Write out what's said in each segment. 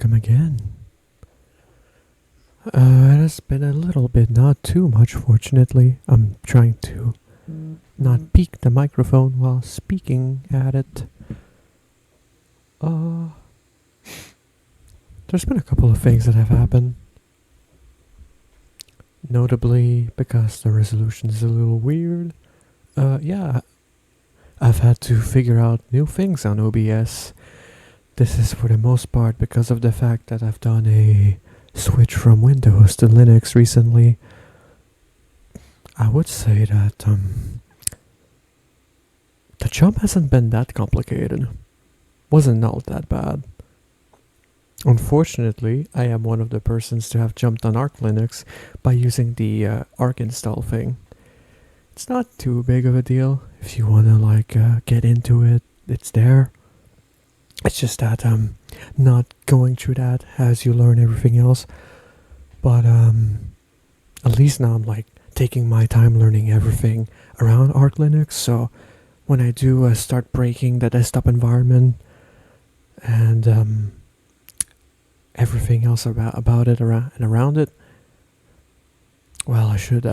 welcome again. It has been a little bit, not too much, fortunately. I'm trying to not peek the microphone while speaking at it. There's been a couple of things that have happened. Notably, because the resolution is a little weird. Yeah, I've had to figure out new things on OBS. This is for the most part because of the fact that I've done a switch from Windows to Linux recently. I would say that the jump hasn't been that complicated. Wasn't all that bad. Unfortunately, I am one of the persons to have jumped on Arch Linux by using the Arch install thing. It's not too big of a deal. If you wanna get into it, it's there. It's just that not going through that as you learn everything else. But at least now I'm taking my time learning everything around Arch Linux. So when I do start breaking the desktop environment and everything else about it around it, well, I should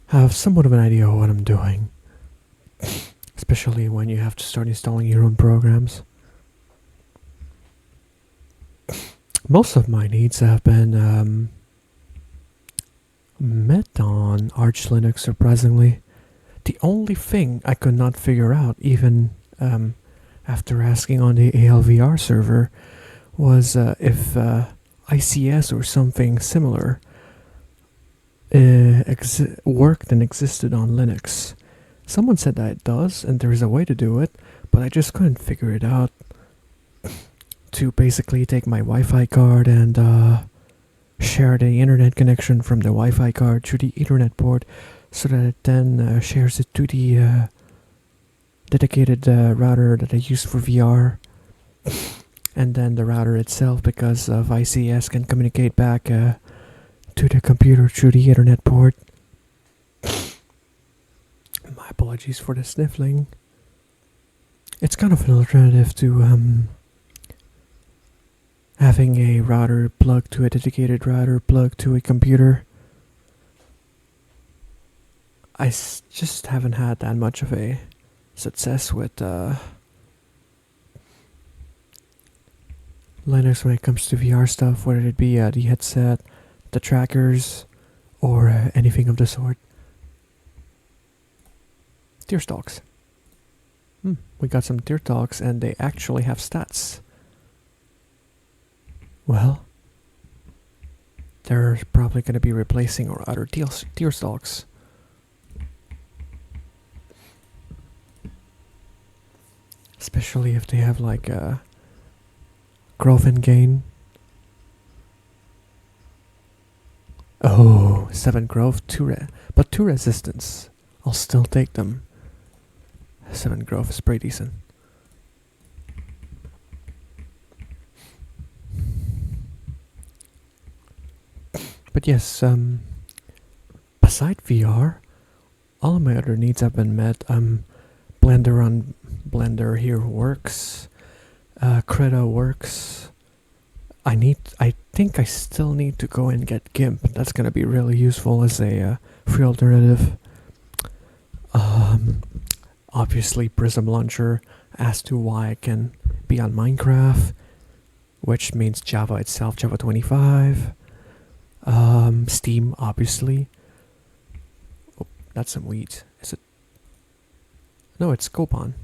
have somewhat of an idea of what I'm doing. Especially when you have to start installing your own programs. Most of my needs have been met on Arch Linux, surprisingly. The only thing I could not figure out, even after asking on the ALVR server, was if ICS or something similar worked and existed on Linux. Someone said that it does, and there is a way to do it, but I just couldn't figure it out. To basically take my Wi-Fi card and share the internet connection from the Wi-Fi card to the Ethernet port, so that it then shares it to the dedicated router that I use for VR. And then the router itself, because of ICS, can communicate back to the computer through the Ethernet port. My apologies for the sniffling. It's kind of an alternative to having a router plugged to a dedicated router plugged to a computer. I just haven't had that much of a success with Linux when it comes to VR stuff, whether it be the headset, the trackers, or anything of the sort. Deer stalks. We got some deer stalks and they actually have stats. Well, they're probably going to be replacing our other deer stalks. Especially if they have growth and gain. Oh, 7 growth, but 2 resistance. I'll still take them. 7 growth is pretty decent. But yes, beside VR, all of my other needs have been met. Blender on Blender here works. Credo works. I think I still need to go and get GIMP. That's gonna be really useful as a free alternative. Obviously Prism Launcher as to why I can be on Minecraft, which means Java itself, Java 25. Steam, obviously. Oh, that's some weeds. Is it? No, it's Copon.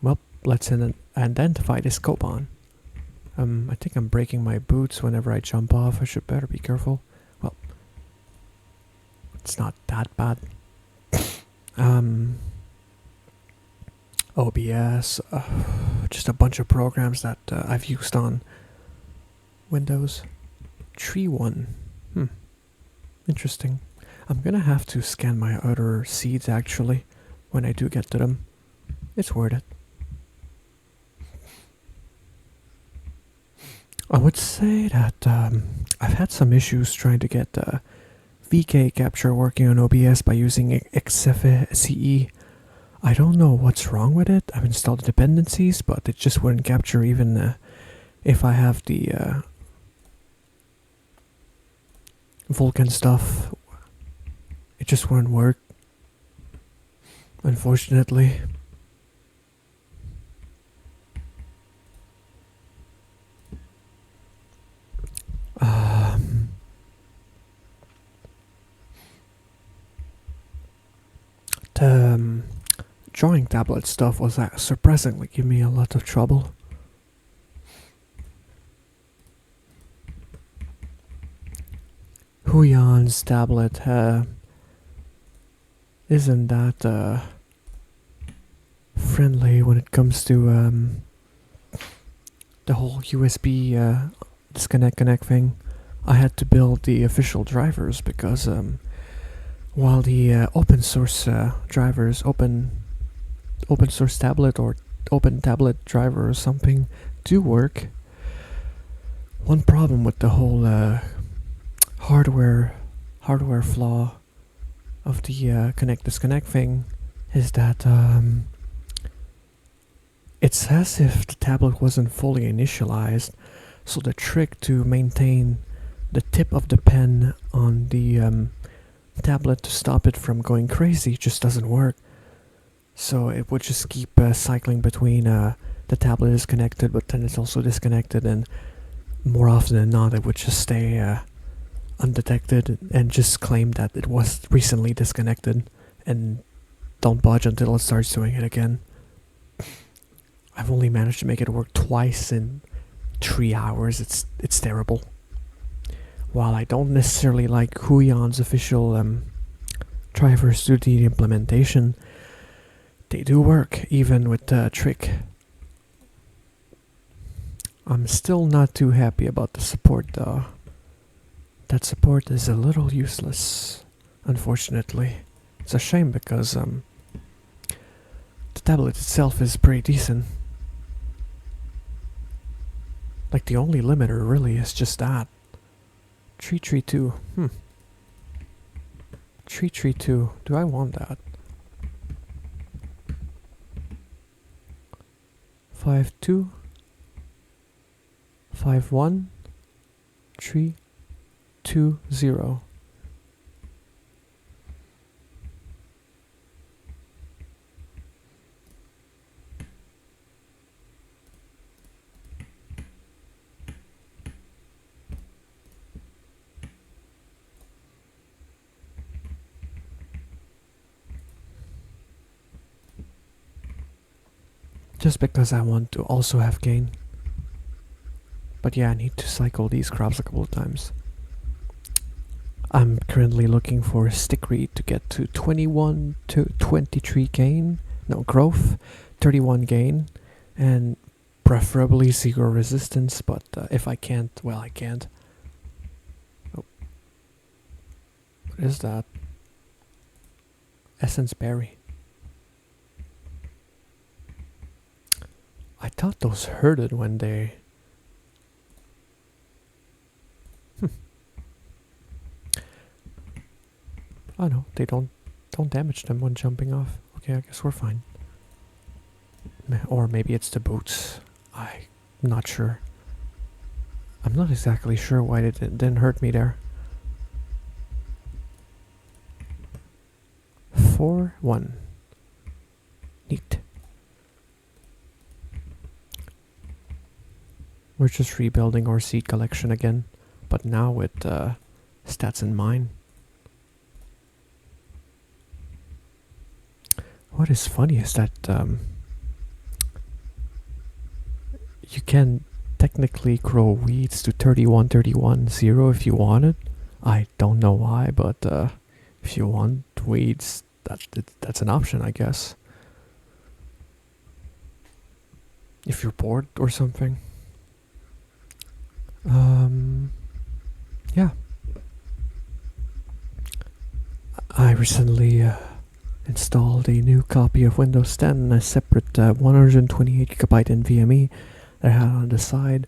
Well, let's identify this Copon. I think I'm breaking my boots whenever I jump off. I should better be careful. Well, it's not that bad. OBS, just a bunch of programs that I've used on Windows. Tree one. Interesting. I'm gonna have to scan my other seeds actually when I do get to them. It's worth it. I would say that I've had some issues trying to get VK capture working on OBS by using XFCE. I don't know what's wrong with it. I've installed the dependencies, but it just wouldn't capture even if I have the Vulkan stuff. It just wouldn't work, unfortunately. The drawing tablet stuff was surprisingly giving me a lot of trouble. Huyan's tablet isn't that friendly when it comes to the whole USB disconnect connect thing. I had to build the official drivers because while the open source drivers, open source tablet or open tablet driver or something do work, one problem with the whole hardware flaw of the connect disconnect thing is that it's as if the tablet wasn't fully initialized, so the trick to maintain the tip of the pen on the tablet to stop it from going crazy just doesn't work. So it would just keep cycling between the tablet is connected but then it's also disconnected, and more often than not it would just stay undetected and just claim that it was recently disconnected and don't budge until it starts doing it again. I've only managed to make it work twice in 3 hours. It's terrible. While I don't necessarily like Huyan's official drivers to the implementation, they do work even with the trick. I'm still not too happy about the support though. That support is a little useless, unfortunately. It's a shame because the tablet itself is pretty decent. Like the only limiter really is just that. 332. 332. Do I want that? 52 51 320. Just because I want to also have gain. But yeah, I need to cycle these crops a couple of times. I'm currently looking for a stick read to get to 21 to 23 gain, no growth, 31 gain, and preferably 0 resistance, but if I can't, well, I can't. Oh. What is that? Essence berry. I thought those hurted when they... Oh no, they don't damage them when jumping off. Okay, I guess we're fine. Or maybe it's the boots. I'm not sure. I'm not exactly sure why it didn't hurt me there. 4-1. Neat. We're just rebuilding our seed collection again, but now with stats in mind. What is funny is that you can technically grow weeds to 31-31-0 if you wanted. I don't know why, but if you want weeds, that's an option, I guess. If you're bored or something. Yeah. I recently installed a new copy of Windows 10, a separate 128GB NVMe that I had on the side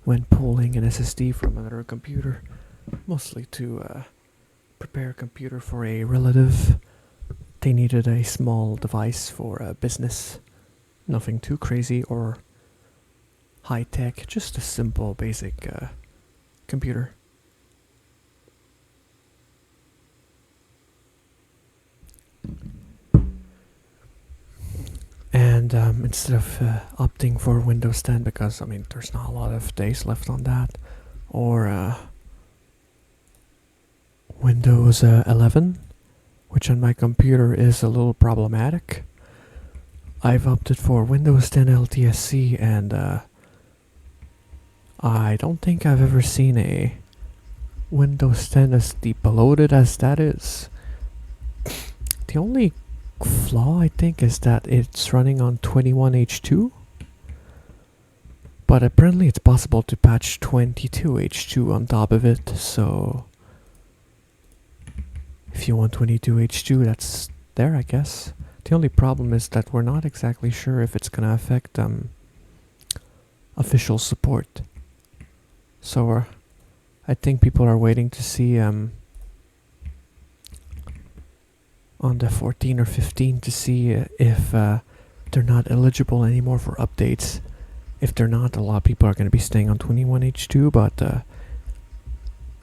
when pulling an SSD from another computer, mostly to prepare a computer for a relative. They needed a small device for a business. Nothing too crazy or high tech, just a simple, basic computer. And instead of opting for Windows 10, because I mean there's not a lot of days left on that, or Windows 11, which on my computer is a little problematic, I've opted for Windows 10 LTSC, and I don't think I've ever seen a Windows 10 as deploaded as that is. The only flaw I think is that it's running on 21H2, but apparently it's possible to patch 22H2 on top of it, so if you want 22H2, that's there, I guess. The only problem is that we're not exactly sure if it's gonna affect official support. So I think people are waiting to see on the 14 or 15 to see if they're not eligible anymore for updates. If they're not, a lot of people are going to be staying on 21H2, but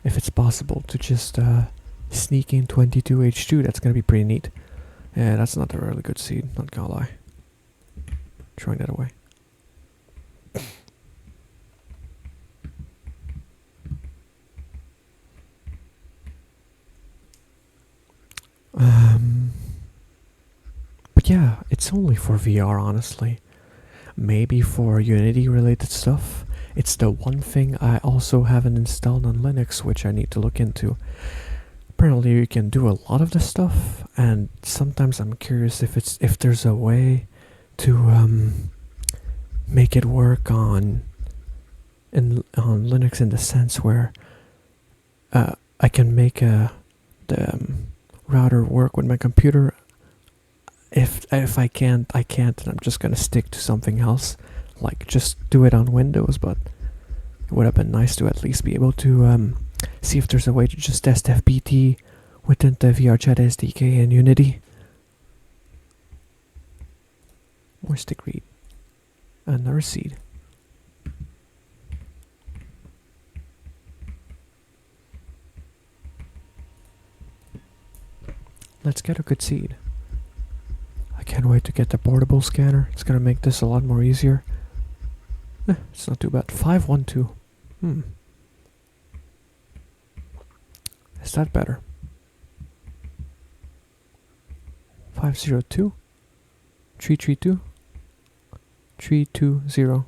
if it's possible to just sneak in 22H2, that's going to be pretty neat. Yeah, that's not a really good seed, not gonna lie. Throwing that away. But yeah, it's only for VR, honestly. Maybe for Unity related stuff. It's the one thing I also haven't installed on Linux, which I need to look into. Apparently you can do a lot of this stuff, and sometimes I'm curious if there's a way to make it work on Linux in the sense where I can make the router work with my computer. If I can't, I can't, and I'm just gonna stick to something else, like just do it on Windows. But it would have been nice to at least be able to see if there's a way to just test FBT within the VRChat SDK and Unity. More stick read. Another seed. Let's get a good seed. I can't wait to get the portable scanner. It's gonna make this a lot more easier. It's not too bad. 512. Is that better? 502 332 320.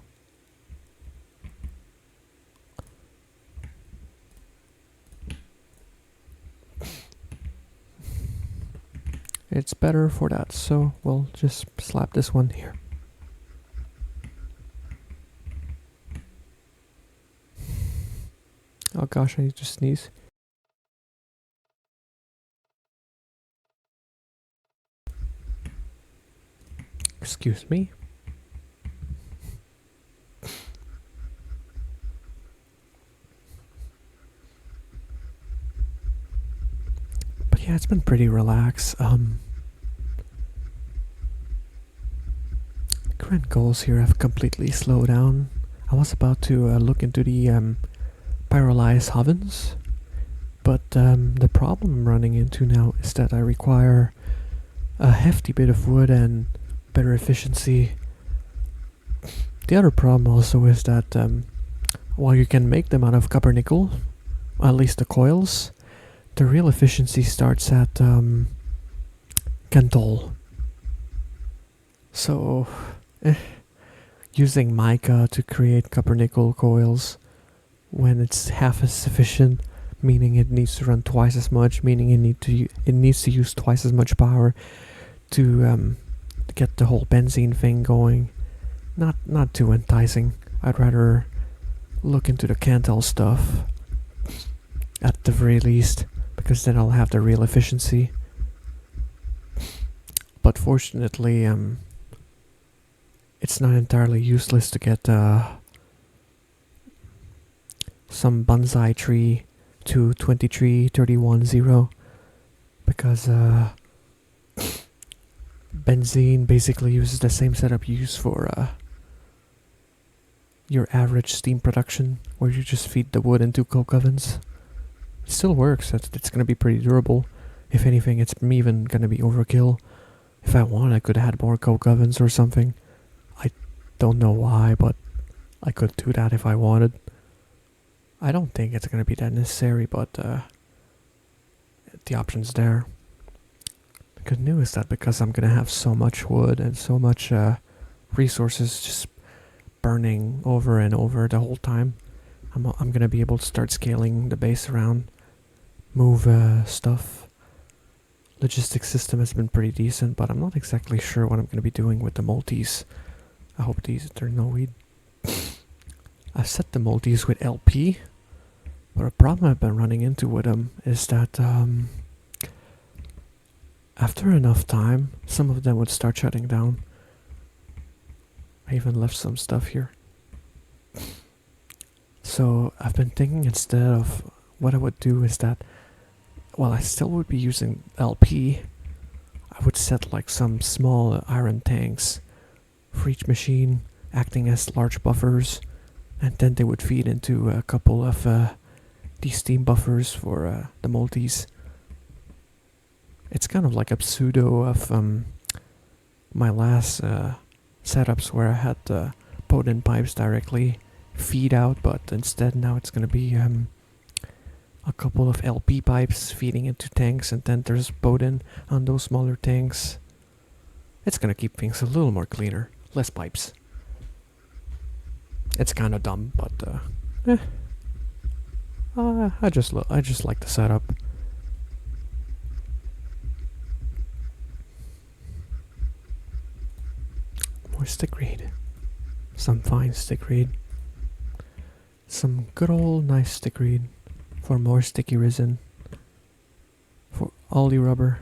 It's better for that, so we'll just slap this one here. Oh gosh, I need to sneeze. Excuse me. But yeah, it's been pretty relaxed. Current goals here have completely slowed down. I was about to look into the pyrolyzed ovens, but the problem I'm running into now is that I require a hefty bit of wood and better efficiency. The other problem also is that while you can make them out of copper nickel, at least the coils, the real efficiency starts at Cantol. So using mica to create copper nickel coils when it's half as efficient, meaning it needs to run twice as much, meaning it needs to use twice as much power to get the whole benzene thing going. Not too enticing. I'd rather look into the Cantel stuff at the very least, because then I'll have the real efficiency. But fortunately, it's not entirely useless to get some bonsai tree to 233110 because benzene basically uses the same setup you use for your average steam production, where you just feed the wood into coke ovens. It still works. It's gonna be pretty durable. If anything, it's even gonna be overkill. If I want, I could add more coke ovens or something. I don't know why, but I could do that if I wanted. I don't think it's gonna be that necessary, but the option's there. The good news is that because I'm gonna have so much wood and so much resources just burning over and over the whole time, I'm gonna be able to start scaling the base around, move stuff. Logistics system has been pretty decent, but I'm not exactly sure what I'm gonna be doing with the multis. I hope they're no weed. I've set the multis with LP, but a problem I've been running into with them is that after enough time, some of them would start shutting down. I even left some stuff here. So I've been thinking, instead of what I would do is that, well, I still would be using LP. I would set like some small iron tanks for each machine, acting as large buffers, and then they would feed into a couple of these steam buffers for the multis. It's kind of like a pseudo of my last setups, where I had put in pipes directly feed out, but instead now it's going to be a couple of LP pipes feeding into tanks, and then there's Bowden on those smaller tanks. It's going to keep things a little more cleaner, less pipes. It's kind of dumb, but I just like the setup. More stickweed. Some fine stickweed. Some good old nice stickweed for more sticky resin. For all the rubber.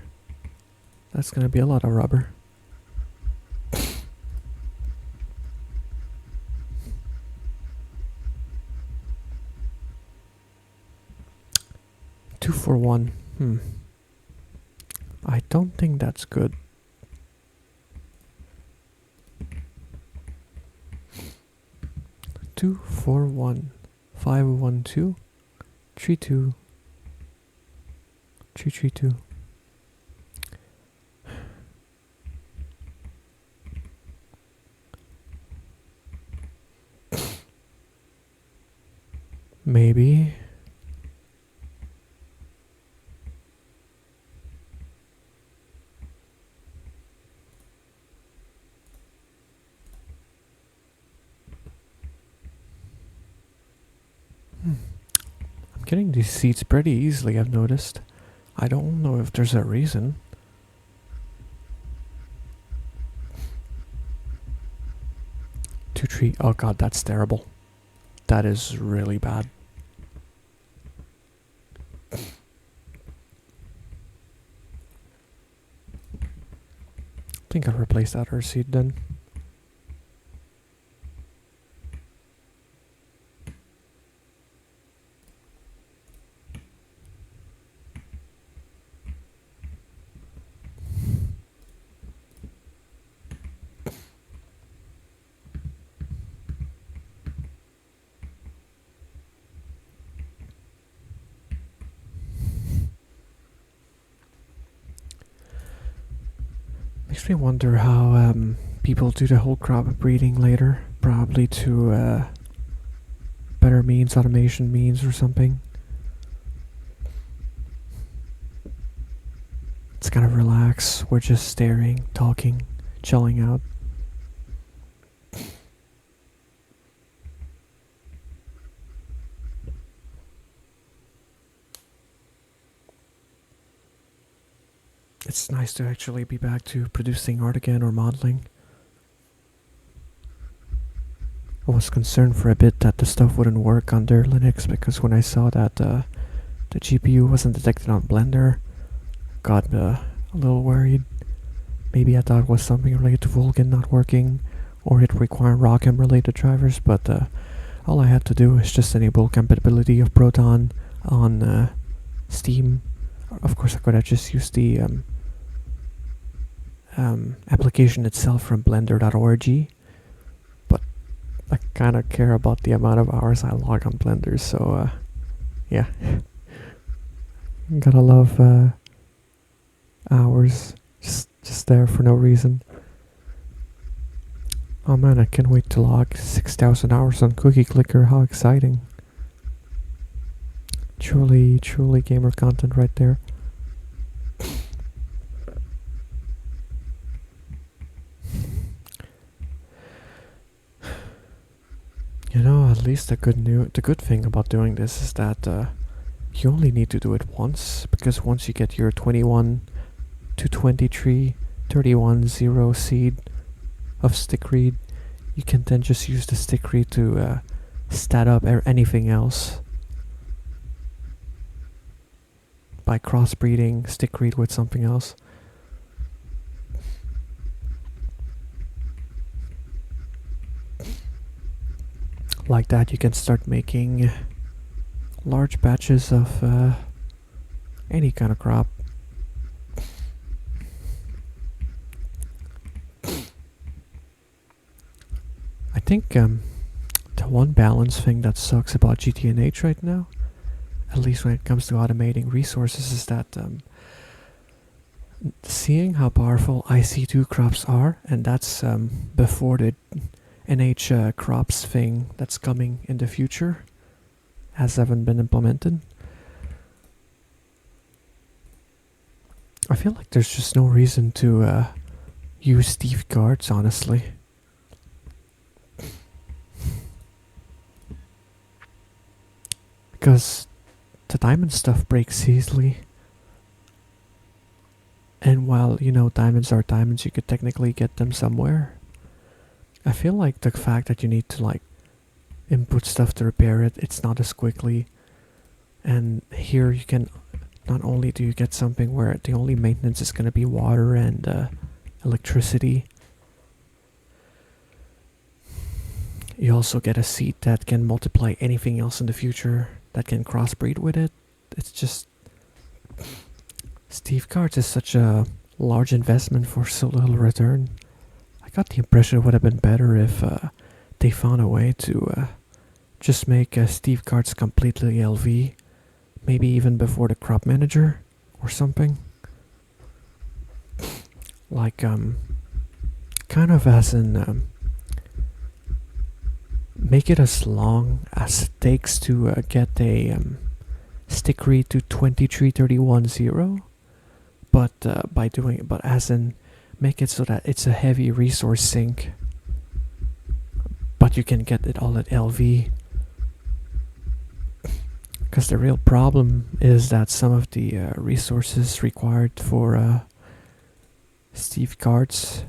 That's gonna be a lot of rubber. Two for one. I don't think that's good. Two, 4, 1, 5, 1, 2, 3, 2, 3, 3, 2. Maybe. I'm getting these seeds pretty easily, I've noticed. I don't know if there's a reason. Two, three. Oh god, that's terrible. That is really bad. I think I'll replace that other seed then. Makes me wonder how people do the whole crop breeding later. Probably to better means, automation means or something. It's kind of relax. We're just staring, talking, chilling out. It's nice to actually be back to producing art again or modeling. I was concerned for a bit that the stuff wouldn't work under Linux, because when I saw that the GPU wasn't detected on Blender, got a little worried. Maybe I thought it was something related to Vulkan not working, or it required ROCm related drivers, but all I had to do is just enable compatibility of Proton on Steam, Of course, I could have just used the application itself from blender.org, but I kind of care about the amount of hours I log on Blender, so yeah. Gotta love hours just there for no reason. Oh man, I can't wait to log 6,000 hours on Cookie Clicker. How exciting. Truly gamer content right there. You know, at least the good thing about doing this is that you only need to do it once, because once you get your 21 to 23 31 0 seed of stick read, you can then just use the stick read to stat up anything else by crossbreeding stick read with something else. Like that, you can start making large batches of any kind of crop. I think the one balance thing that sucks about GTNH right now, at least when it comes to automating resources, is that seeing how powerful IC2 crops are, and that's before the NH crops thing that's coming in the future, haven't been implemented. I feel like there's just no reason to use Steve guards, honestly. Because the diamond stuff breaks easily. And while, you know, diamonds are diamonds, you could technically get them somewhere. I feel like the fact that you need to, like, input stuff to repair it, it's not as quickly. And here you can, not only do you get something where the only maintenance is going to be water and electricity, you also get a seed that can multiply anything else in the future that can crossbreed with it. It's just, Steve cards is such a large investment for so little return. I got the impression it would have been better if they found a way to just make Steve cards completely LV, maybe even before the crop manager or something. Like kind of as in make it as long as it takes to get a stick read to 23310, but by doing it, but as in make it so that it's a heavy resource sink, but you can get it all at LV. Because the real problem is that some of the resources required for Steve cards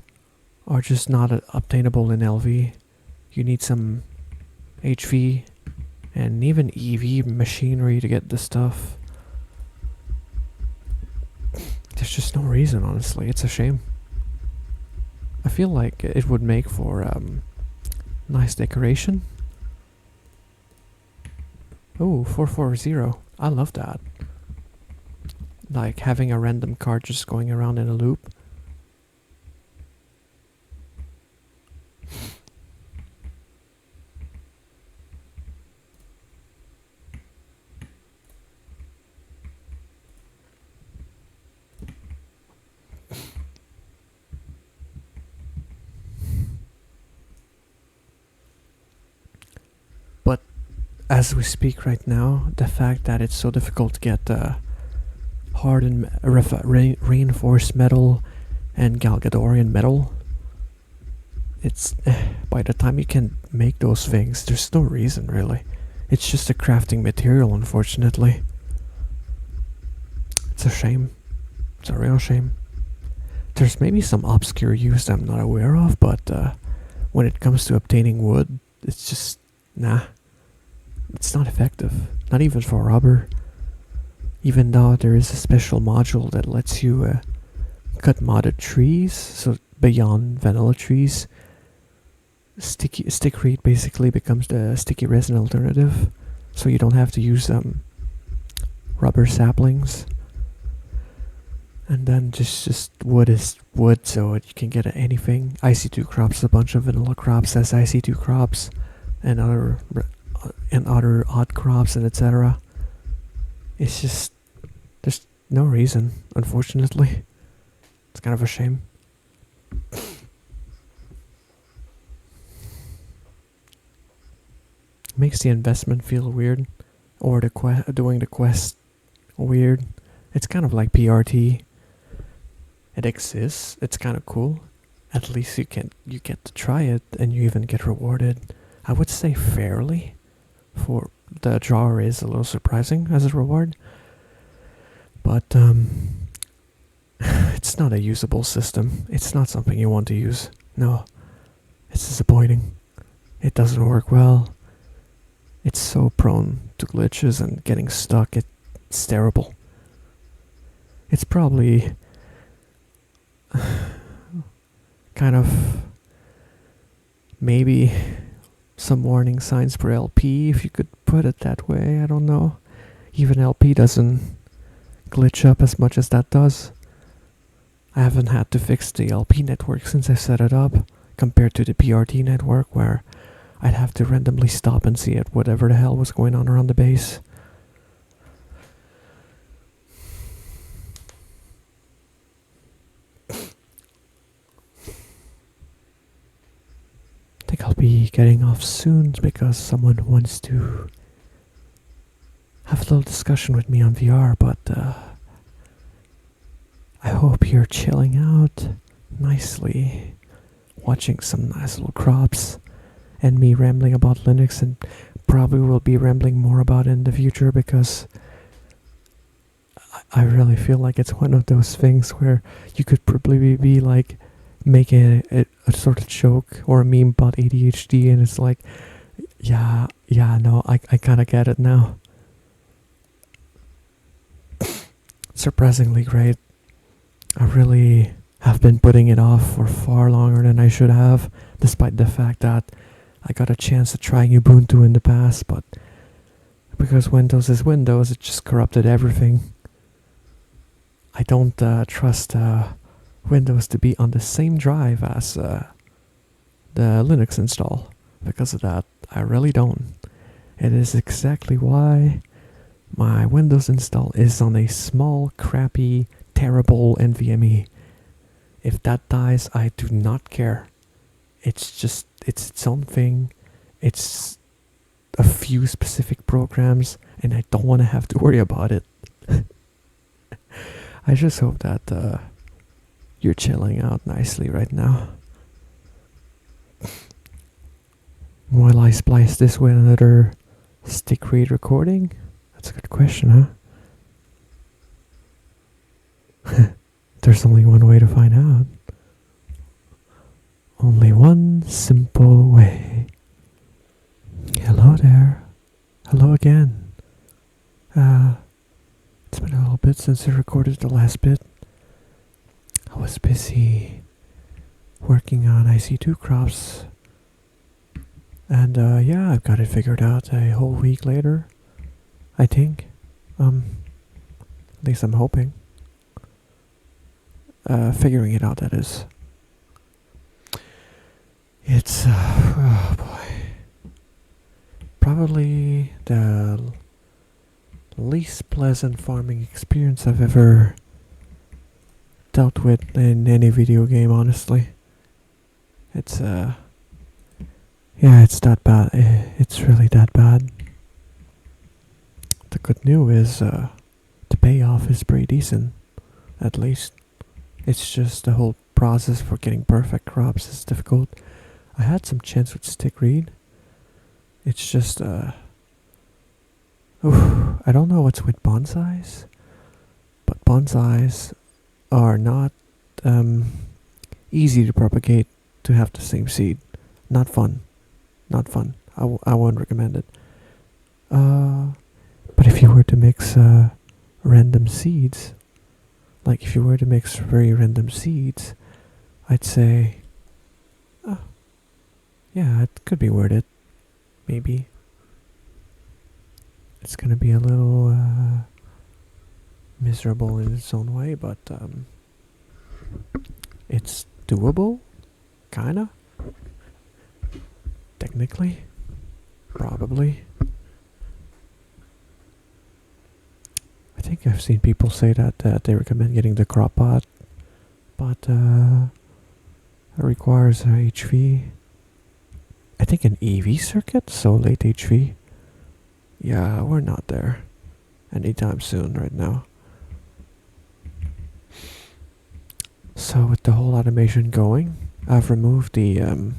are just not obtainable in LV. You need some HV and even EV machinery to get the stuff. There's just no reason, honestly. It's a shame. I feel like it would make for nice decoration. Oh, 440. I love that. Like having a random card just going around in a loop. But as we speak right now, the fact that it's so difficult to get hardened reinforced metal and Galgadorian metal, it's by the time you can make those things, there's no reason really. It's just a crafting material, unfortunately. It's a shame. It's a real shame. There's maybe some obscure use I'm not aware of, but when it comes to obtaining wood, it's just, nah. It's not effective. Not even for rubber. Even though there is a special module that lets you cut modded trees, so beyond vanilla trees, stick reed basically becomes the sticky resin alternative, so you don't have to use rubber saplings. And then just wood is wood, so you can get anything. IC2 Crops, a bunch of vanilla crops as IC2 Crops, and other odd crops and etc. It's just there's no reason, unfortunately. It's kind of a shame. Makes the investment feel weird, or doing the quest weird. It's kind of like PRT. It exists. It's kind of cool. At least you get to try it, and you even get rewarded. I would say fairly. For the drawer is a little surprising as a reward, but it's not a usable system. It's not something you want to use. No, it's disappointing. It doesn't work well. It's so prone to glitches and getting stuck. It's terrible. It's probably kind of maybe some warning signs for LP, if you could put it that way. I don't know. Even LP doesn't glitch up as much as that does. I haven't had to fix the LP network since I set it up, compared to the PRT network where I'd have to randomly stop and see at whatever the hell was going on around the base. I think I'll be getting off soon because someone wants to have a little discussion with me on VR, but I hope you're chilling out nicely, watching some nice little crops, and me rambling about Linux, and probably will be rambling more about it in the future because I really feel like it's one of those things where you could probably be like making a sort of joke or a meme about ADHD, and it's like, yeah, no, I kind of get it now. Surprisingly great. I really have been putting it off for far longer than I should have, despite the fact that I got a chance at trying Ubuntu in the past, but because Windows is Windows, it just corrupted everything. I don't trust Windows to be on the same drive as the Linux install. Because of that, I really don't. It is exactly why my Windows install is on a small, crappy, terrible NVMe. If that dies, I do not care. It's its own thing. It's a few specific programs, and I don't want to have to worry about it. I just hope that you're chilling out nicely right now. Will I splice this with another stick read recording? That's a good question, huh? There's only one way to find out. Only one simple way. Hello there. Hello again. It's been a little bit since I recorded the last bit. I was busy working on IC2 Crops. And yeah, I've got it figured out a whole week later, I think. At least I'm hoping. Figuring it out, that is. It's, oh boy. Probably the least pleasant farming experience I've ever dealt with in any video game, honestly. It's, yeah, it's that bad. It's really that bad. The good news is, the payoff is pretty decent, at least. It's just the whole process for getting perfect crops is difficult. I had some chance with stick read. It's just, I don't know what's with bonsais, but bonsais are not easy to propagate to have the same seed. Not fun. Not fun. I won't recommend it. But if you were to mix random seeds, like if you were to mix very random seeds, I'd say, yeah, it could be worth it. Maybe. It's gonna be a little miserable in its own way, but it's doable, kinda. Technically, probably. I think I've seen people say that they recommend getting the crop pot, but it requires a HV. I think an EV circuit, so late HV. Yeah, we're not there anytime soon right now. So with the whole automation going, I've removed the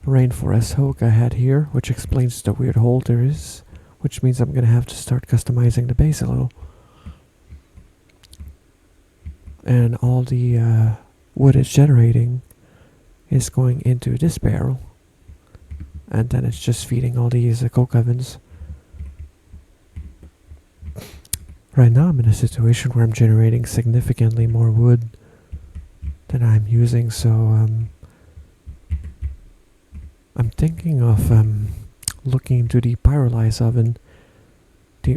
rainforest hook I had here, which explains the weird hole there is, which means I'm gonna have to start customizing the base a little. And all the wood it's generating is going into this barrel, and then it's just feeding all these coke ovens. Right now I'm in a situation where I'm generating significantly more wood than I'm using, so I'm thinking of looking into the pyrolyze oven.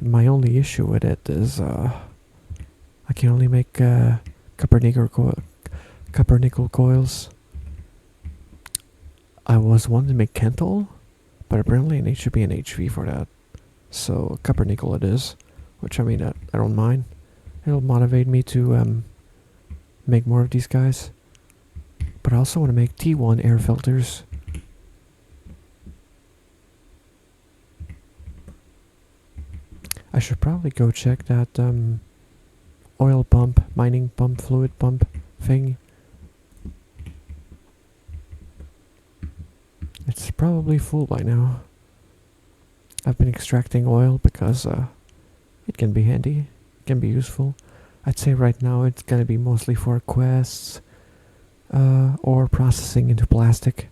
My only issue with it is I can only make copper nickel coils. I was wanting to make Kentol, but apparently it should be an HV for that. So copper nickel it is, which I mean I don't mind. It'll motivate me to make more of these guys. But I also want to make T1 air filters. I should probably go check that oil pump, mining pump, fluid pump thing. It's probably full by now. I've been extracting oil because it can be handy, it can be useful. I'd say right now it's gonna be mostly for quests or processing into plastic.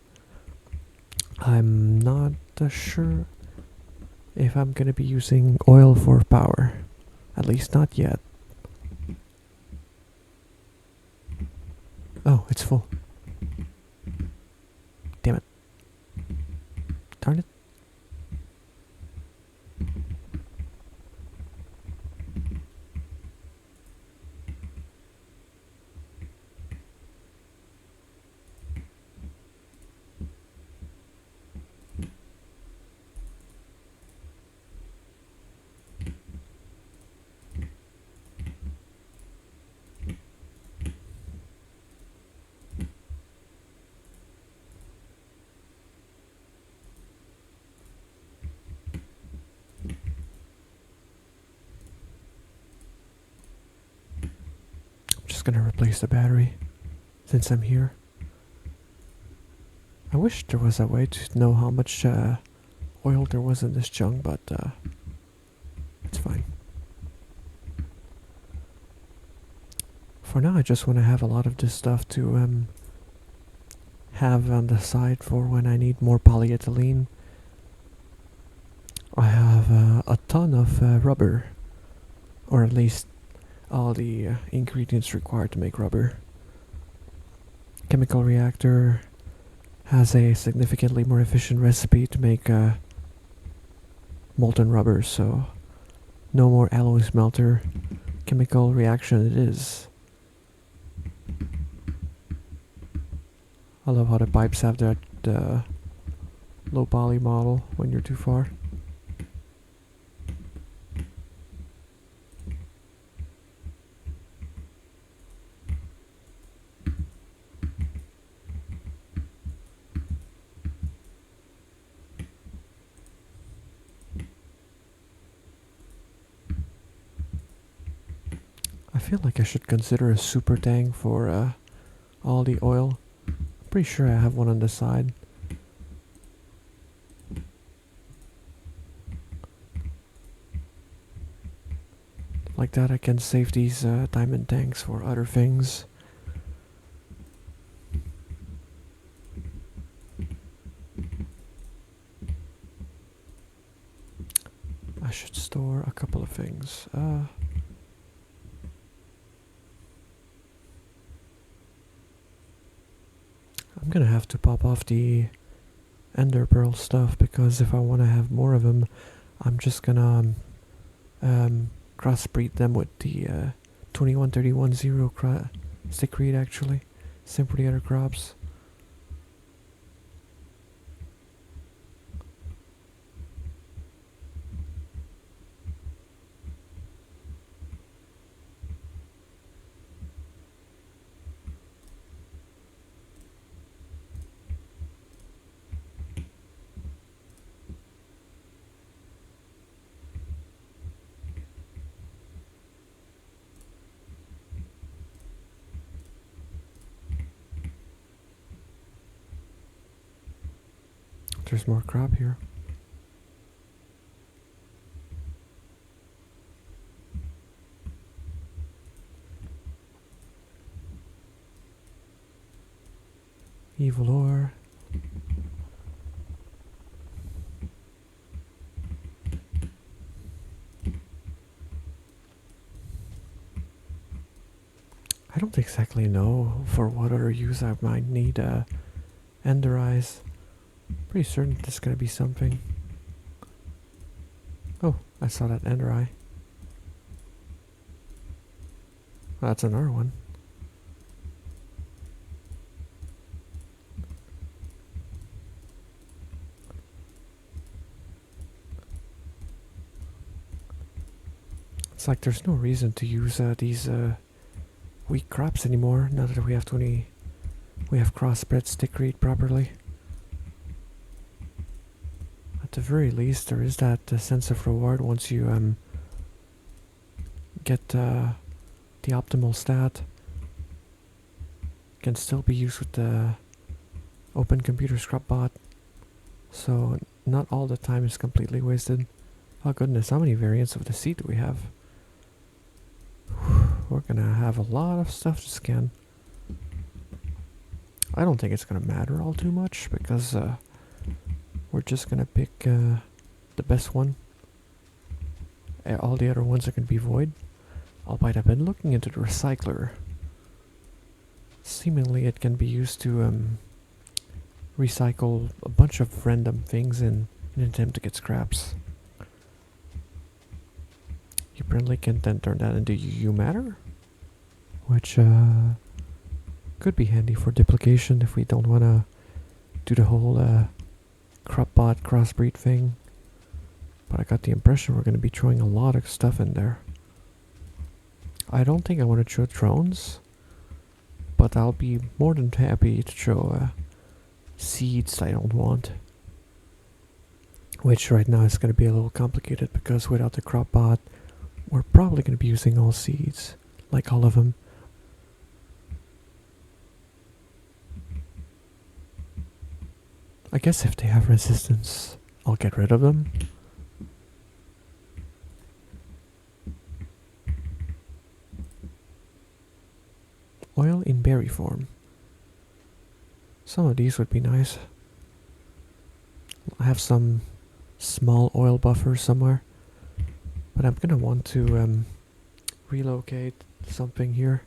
I'm not sure if I'm gonna be using oil for power. At least not yet. Oh, it's full. Damn it. Darn it. Gonna replace the battery since I'm here. I wish there was a way to know how much oil there was in this junk, but it's fine. For now I just want to have a lot of this stuff to have on the side for when I need more polyethylene. I have a ton of rubber, or at least all the ingredients required to make rubber. Chemical reactor has a significantly more efficient recipe to make molten rubber, so no more alloy smelter. Chemical reaction it is. I love how the pipes have that low poly model when you're too far. I feel like I should consider a super tank for all the oil. I'm pretty sure I have one on the side. Like that I can save these diamond tanks for other things. I should store a couple of things. I'm gonna have to pop off the ender pearl stuff because if I want to have more of them, I'm just gonna crossbreed them with the 2131-0 stick reed actually. Same for the other crops. There's more crop here. Evil ore. I don't exactly know for what other use I might need ender eyes. Pretty certain there's gonna be something. Oh, I saw that ender eye. Oh, that's another one. It's like there's no reason to use these wheat crops anymore now that we have crossbred stick reed properly. At the very least, there is that sense of reward once you get the optimal stat. Can still be used with the open computer scrap bot, so not all the time is completely wasted. Oh goodness, how many variants of the seed do we have? We're gonna have a lot of stuff to scan. I don't think it's gonna matter all too much because we're just gonna pick the best one. All the other ones are gonna be void. Albeit I've been looking into the recycler. Seemingly it can be used to recycle a bunch of random things in an attempt to get scraps. You apparently can then turn that into UU matter, which could be handy for duplication if we don't want to do the whole crop bot crossbreed thing. But I got the impression we're going to be throwing a lot of stuff in there. I don't think I want to throw drones, but I'll be more than happy to throw seeds I don't want. Which right now is going to be a little complicated because without the crop bot, we're probably going to be using all seeds, like all of them. I guess if they have resistance, I'll get rid of them. Oil in berry form. Some of these would be nice. I have some small oil buffer somewhere, but I'm gonna want to relocate something here.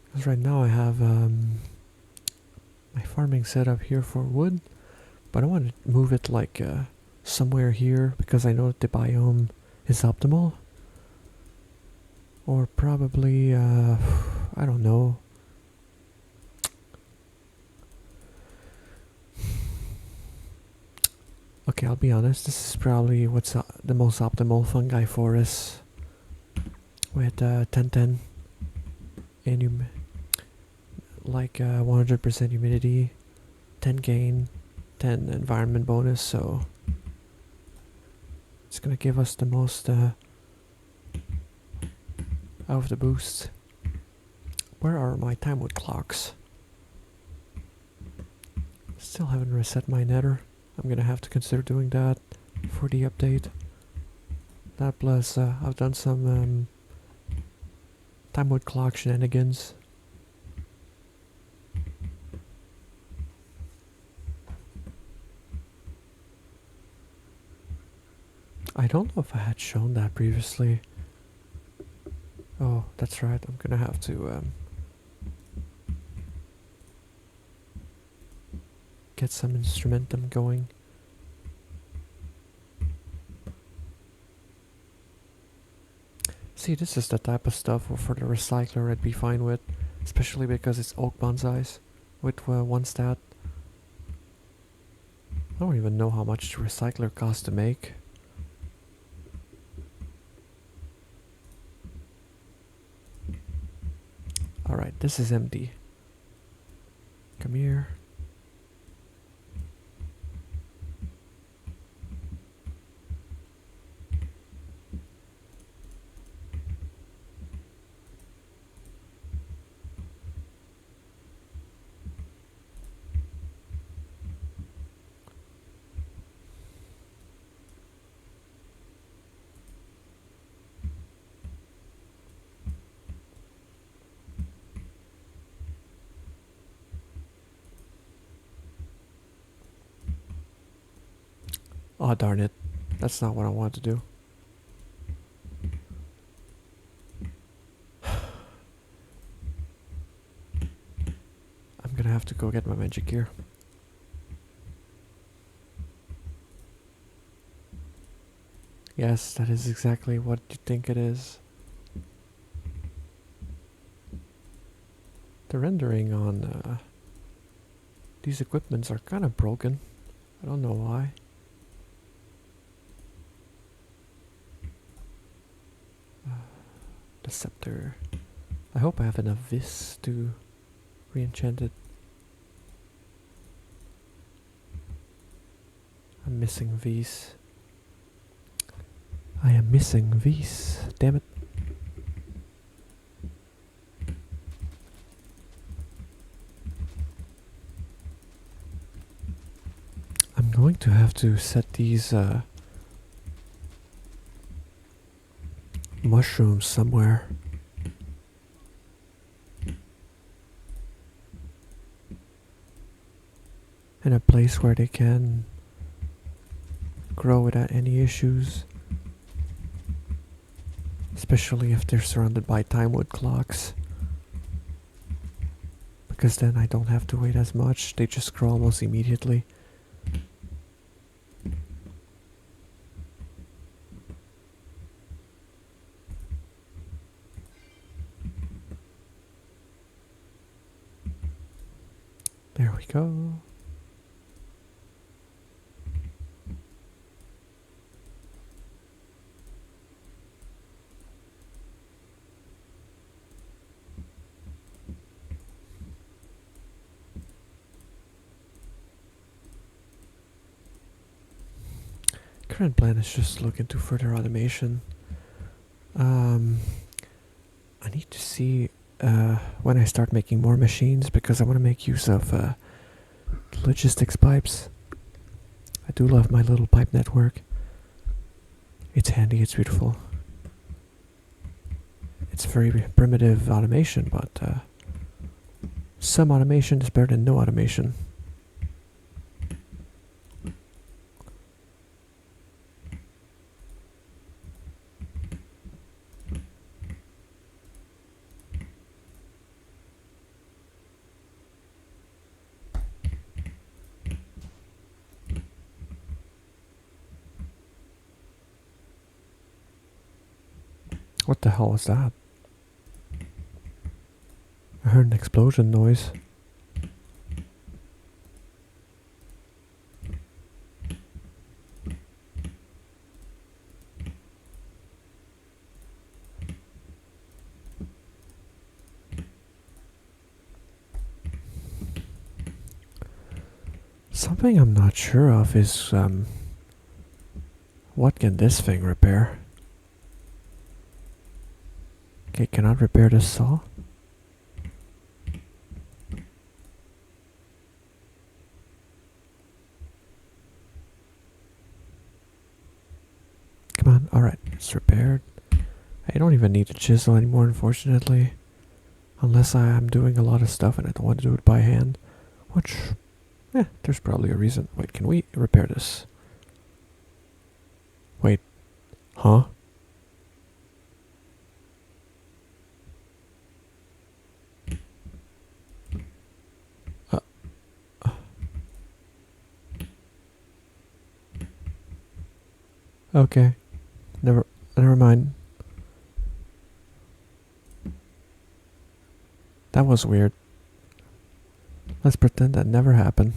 Because right now I have my farming set up here for wood, but I want to move it like somewhere here because I know that the biome is optimal. Or probably, I don't know. Okay, I'll be honest, this is probably what's the most optimal fungi forest. With 1010 and like 100% humidity, 10 gain, 10 environment bonus, so it's gonna give us the most out of the boost. Where are my timewood clocks? Still haven't reset my nether. I'm gonna have to consider doing that for the update. That plus I've done some timewood clock shenanigans. I don't know if I had shown that previously. Oh, that's right. I'm gonna have to get some instrumentum going. See, this is the type of stuff for the recycler I'd be fine with, especially because it's oak bonsais with one stat. I don't even know how much the recycler costs to make. Alright, this is empty. Come here. Oh darn it. That's not what I wanted to do. I'm gonna have to go get my magic gear. Yes, that is exactly what you think it is. The rendering on these equipments are kind of broken. I don't know why. The scepter. I hope I have enough vis to re-enchant it. I'm missing vis. I am missing vis. Damn it. I'm going to have to set these mushrooms somewhere. In a place where they can grow without any issues. Especially if they're surrounded by time wood clocks. Because then I don't have to wait as much, they just grow almost immediately. There we go. Current plan is just look into further automation. I need to see when I start making more machines because I want to make use of logistics pipes. I do love my little pipe network. It's handy, it's beautiful. It's very primitive automation, but some automation is better than no automation. What the hell was that? I heard an explosion noise. Something I'm not sure of is what can this thing repair? Okay, cannot repair this saw. Come on, alright, it's repaired. I don't even need a chisel anymore, unfortunately. Unless I am doing a lot of stuff and I don't want to do it by hand. Which, there's probably a reason. Wait, can we repair this? Wait, huh? Okay, never mind. That was weird. Let's pretend that never happened.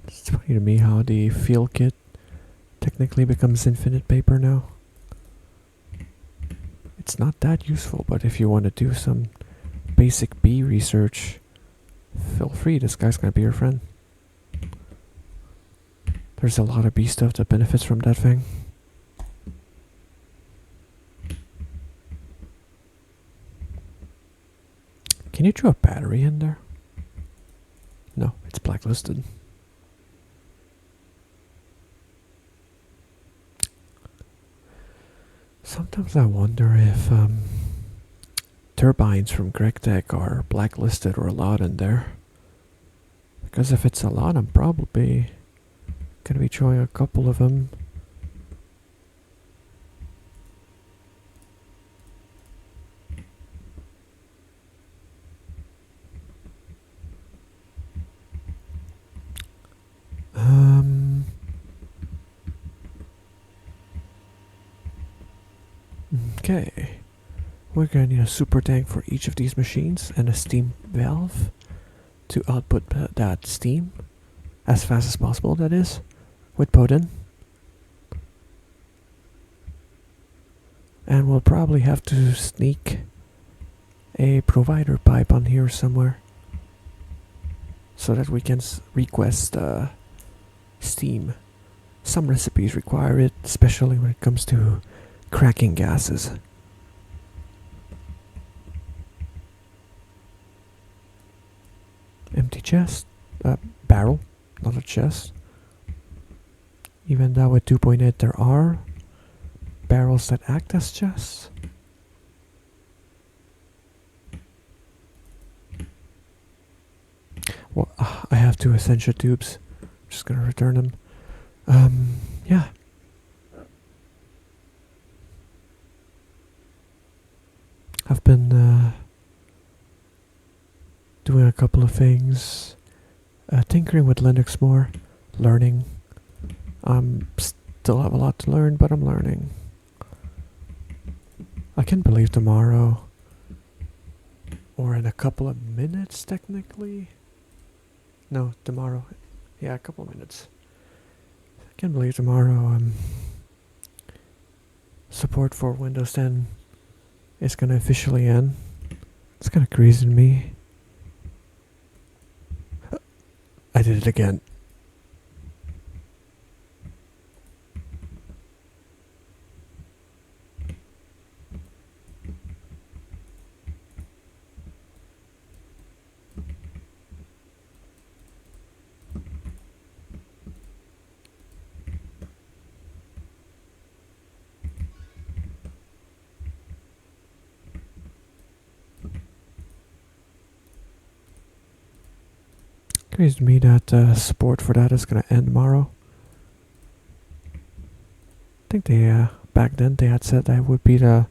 It's funny to me how the field kit technically becomes infinite paper now. It's not that useful, but if you want to do some basic bee research, feel free, this guy's gonna be your friend. There's a lot of bee stuff that benefits from that thing. Can you throw a battery in there? No, it's blacklisted. Sometimes I wonder if turbines from GregTech are blacklisted or allowed in there. Because if it's allowed, I'm probably gonna be throwing a couple of them. Okay, we're gonna need a super tank for each of these machines and a steam valve to output that steam as fast as possible, that is, with Poden. And we'll probably have to sneak a provider pipe on here somewhere so that we can request steam. Some recipes require it, especially when it comes to cracking gases. Empty chest, barrel, not a chest. Even though with 2.8 there are barrels that act as chests. Well, I have 2 essential tubes. Just gonna return them. Yeah. I've been doing a couple of things, tinkering with Linux more, learning. Still have a lot to learn, but I'm learning. I can't believe tomorrow, or in a couple of minutes technically. No, tomorrow. Yeah, a couple of minutes. I can't believe tomorrow support for Windows 10 is gonna officially end. It's kinda crazy to me. I did it again. Crazy to me that support for that is gonna end tomorrow. I think they back then they had said that would be the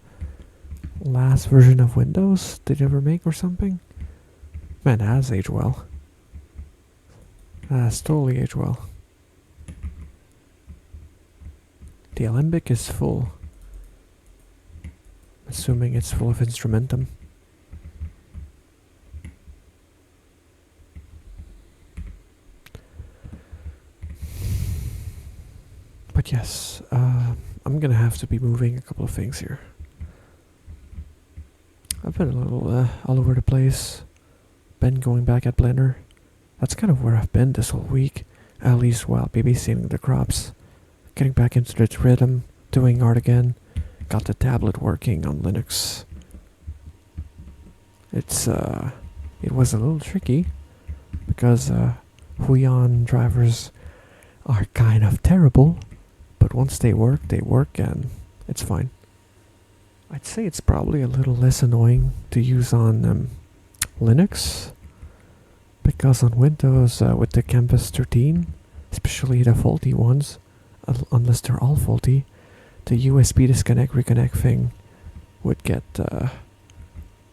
last version of Windows they'd ever make or something. Man, that has aged well. That's totally aged well. The Alembic is full. Assuming it's full of instrumentum. But yes, I'm gonna have to be moving a couple of things here. I've been a little all over the place. Been going back at Blender. That's kind of where I've been this whole week, at least while babysitting the crops. Getting back into the rhythm, doing art again. Got the tablet working on Linux. It was a little tricky because Huion drivers are kind of terrible. But once they work and it's fine. I'd say it's probably a little less annoying to use on Linux, because on Windows with the Canvas 13, especially the faulty ones, unless they're all faulty, the USB disconnect reconnect thing would get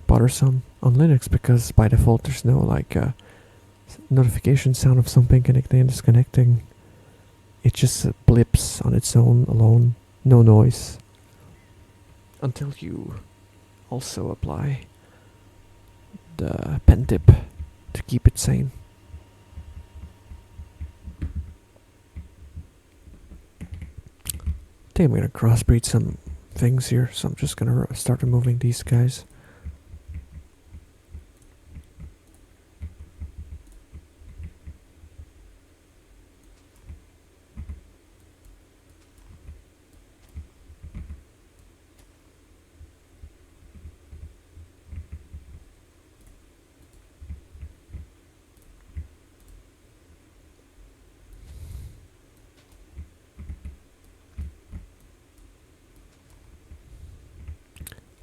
bothersome on Linux, because by default there's no like notification sound of something connecting and disconnecting. It just blips on its own alone, no noise. Until you also apply the pen tip to keep it sane. I think I'm gonna crossbreed some things here, so I'm just gonna start removing these guys.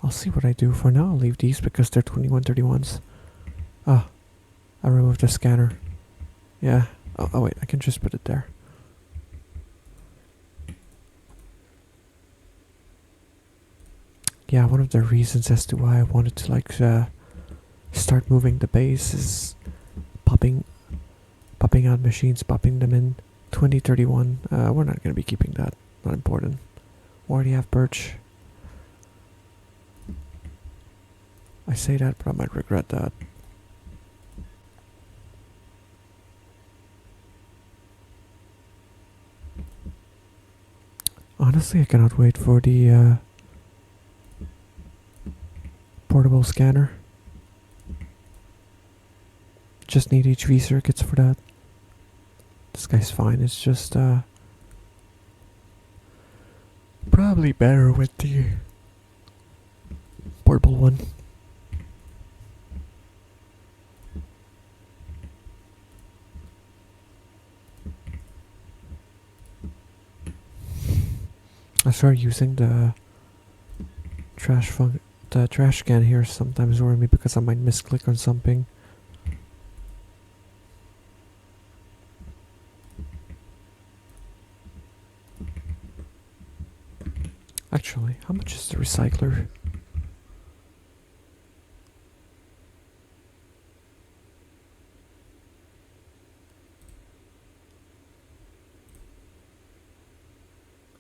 I'll see what I do. For now, I'll leave these because they're 2131s. Ah, I removed the scanner. Yeah. Oh wait, I can just put it there. Yeah, one of the reasons as to why I wanted to like start moving the base is popping out machines, popping them in. 2031. We're not gonna be keeping that. Not important. We already have birch. I say that, but I might regret that. Honestly, I cannot wait for the portable scanner. Just need HV circuits for that. This guy's fine, it's just probably better with the portable one. I started using the trash can here sometimes worry me because I might misclick on something. Actually, how much is the recycler?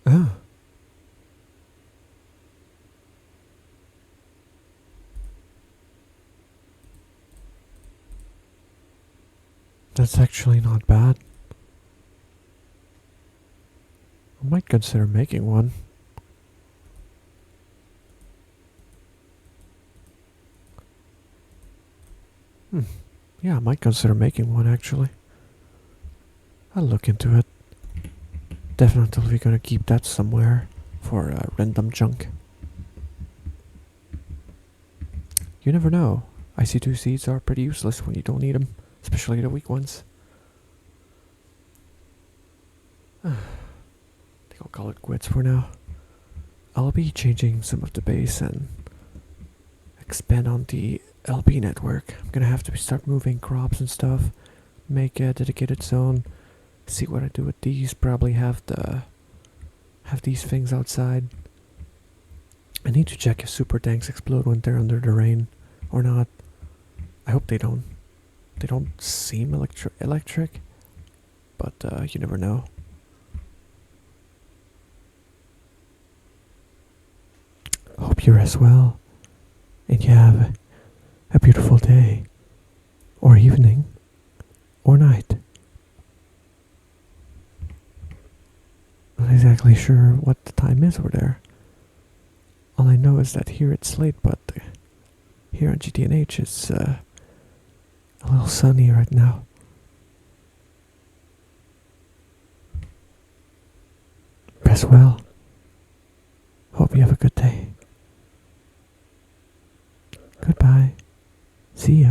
Oh. That's actually not bad. I might consider making one. Yeah, I might consider making one actually. I'll look into it. Definitely gonna keep that somewhere for random junk. You never know. IC2 seeds are pretty useless when you don't need them, especially the weak ones. I think I'll call it quits for now. I'll be changing some of the base and expand on the LP network. I'm gonna have to start moving crops and stuff, make a dedicated zone, see what I do with these, probably have these things outside. I need to check if super tanks explode when they're under the rain or not. I hope they don't. They don't seem electric, but you never know. Hope you're as well, and you have a beautiful day, or evening, or night. Not exactly sure what the time is over there. All I know is that here it's late, but here on GTNH it's a little sunny right now. Rest well. Hope you have a good day. Goodbye. See ya.